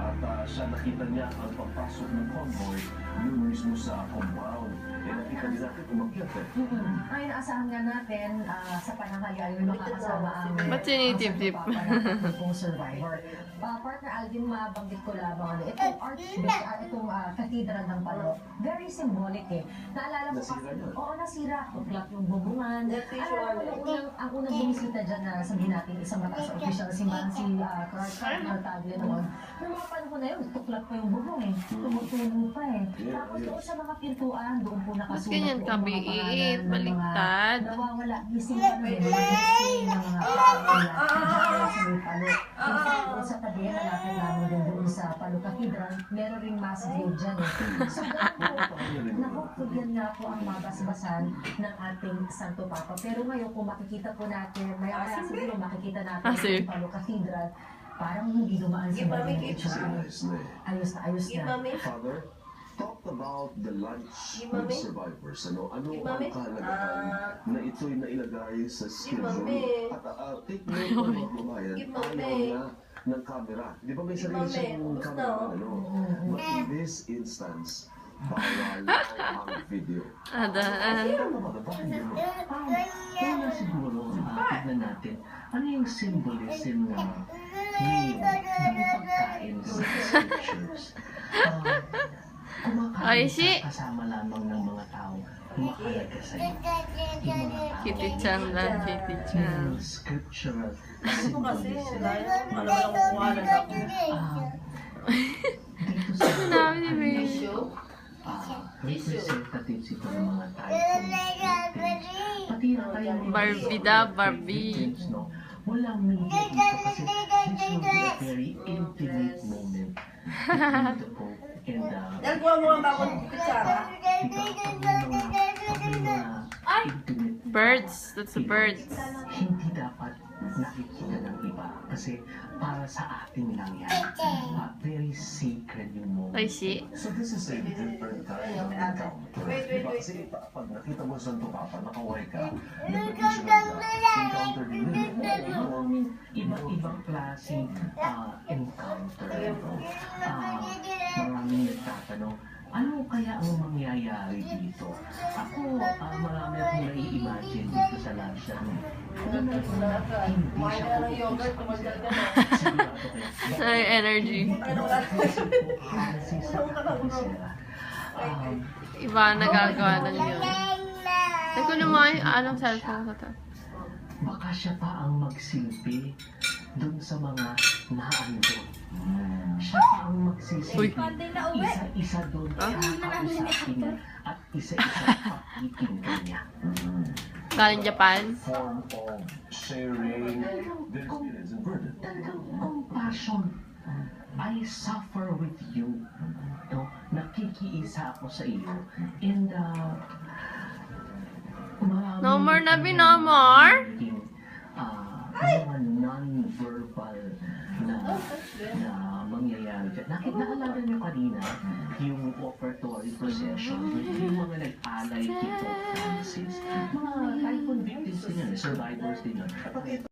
At siya nakita niya ang pagpasok ng convoy doon mismo sa compound. Nakita din natin umakyat Ay, naasahan nga natin sa pananghalian may makakasama ang Ba't sinitip-tip? Kung survivor. Partner Alvin, mabanggit ko lamang itong itong cathedral ng Palo, very symbolic eh. Naalala ko kasi, nasira. Tuklap yung bubungan. Ang unang bumisita dyan na sabihin natin isang mataas na official na simbahan si Cardinal Tagle noon. Noong mga panahon na yun, tuklap pa yung bubong eh. Tumutulo pa eh. Tapos doon sa mga pintuan, doon po nakasulat ganyan po ka, ang mga biit, pangalan ng mga baliktad. nawawala. Gising pa nun eh, mga gising ng mga pangalan sa may Palo. Doon sa tabi, malapit namin din doon sa Palo Cathedral, meron ring mass grave dyan eh. So nakukugyan nga po ang mabasbasan ng ating Santo Papa. Pero ngayon, kung makikita po natin, maya-maya siguro makikita natin yung Palo Cathedral, parang hindi dumaan sa mga ayos na ayos na. Father, talk about the lunch with survivors. Ano ang kahalagahan na ito'y nailagay sa schedule? At take note po mga kababayan, ayaw na ng camera. Di ba may sarili siyang camera? But in this instance, bawal ang video. Adaan. Kaya siguro, tignan natin, ano yung symbolism ng pagkain sa scriptures? Ay, si Kasama lamang ng mga tao kumahalaga sa iyo. Kitty-chan lang, Kitty-chan. Scriptural Ito kasi, symbolism. dahil alam mo kukuha na ako. Dito sa Sinabi ni Baby. representatives ito ng mga typhoon victims. Pati na tayo Barbie da, Barbie. victims, no? Walang media dito kasi this will be a very intimate moment between the Pope and Nagkuha mo ang bakong kutsara. intimate Birds. That's the birds. hindi dapat nakikita ng iba kasi para sa atin lang yan. Very sacred yung moment. Ay, si. So this is a different kind of encounter. Diba? Kasi pag nakita mo sa Santo Papa, nakaway ka, encounter din yun. Iba-ibang klaseng encounter. Maraming nagtatanong, ano kaya ang mangyayari dito? Ako, marami akong nai-imagine dito sa lunch na hindi siya Yogurt, tumagal ka na. Ay, energy. Iba nagagawa ng yun. Ay, kung naman, anong cellphone ko to? Baka siya pa ang magsilbi dun sa mga naandun. Siya pa ang magsisilbi. Isa-isa dun kakausapin at isa-isa pakitin kanya. Galing Japan? Form of sharing their experience and burden. Talagang compassion. I suffer with you. No? Nakikiisa ako sa iyo. And No more na no more? Mga non-verbal na mangyayari dyan. Naalala niyo kanina yung offertory procession, yung mga nag-alay kay Pope Francis. Mga typhoon victims din yan, survivors din yan.